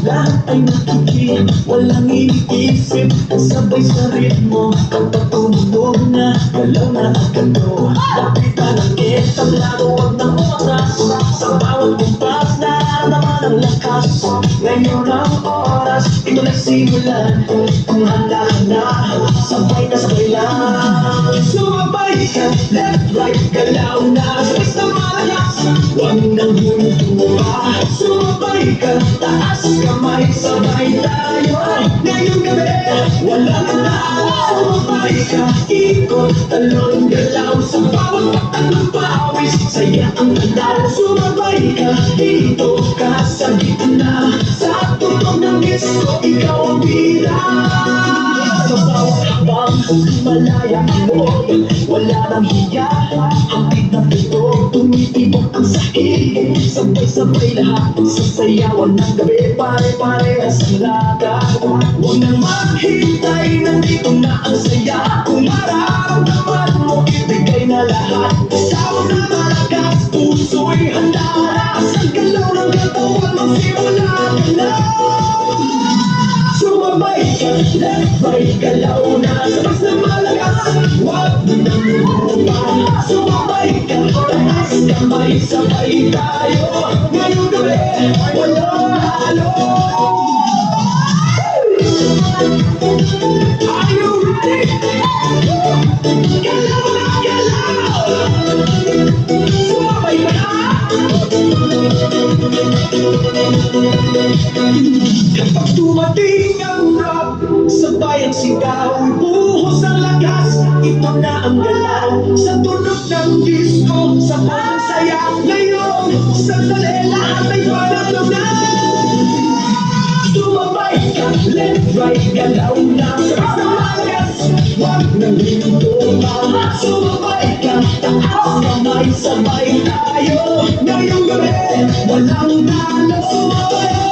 Lahat ay nakikinig, walang iniisip. Sabay sa ritmo, kapag tumunog na, galaw na agad to. Lapitan ang kitang laruan ng oras. Sa bawat kumpas, nararamdaman ang lakas. Ngayon ang oras, ito nagsimulan. Kung handa ka na, sabay na sabay lang. Sumabay ka, left, right, galaw na. Sabay sa malakas, huwag nang humutuwa. Sumabay ka, taas kamay, sabay tayo. Ngayong gabi, walang tao. Sumabay ka, ikot, talon, galaw. Sa bawat patak ng pawis, saya ang galaw. Sumabay ka, dito ka sa gitna. Sa tunog ng disco, ikaw ang bida. Sa bawat habang, malaya mo, wala nang hiya. Hanggang na pito, tumitibok ang sahig. Sabay-sabay lahat, sasayawan ng gabi. Pare-parehas ang laga. Huwag nang maghintay, nandito na ang saya. Kung mararamdaman mo, ibigay na lahat. Kasama na malakas, puso'y handa. Asang galaw ng katawan mo, simula ka na. Sumabay ka, left, right, galaw na. Sabay na malakas, huwag nang lupa. Sumabay ka, taas kamay, sabay tayo. Ngayong gabi, walang halo. Are you ready? Galaw na, galaw! Sumabay ka na! Kapag dumating ang rock, sabay ang sigaw, buhos ang lakas, ito na ang galaw. Sa tunog ng disco, sa parang saya. Ngayon, sandali, lahat ay panalo na. Sumabay ka, left, right, galaw na. Sabay sa malakas, huwag nang hinto pa. Sumabay ka, taas kamay, sabay tayo. Ngayong gabi, walang talo. Sumabay ka.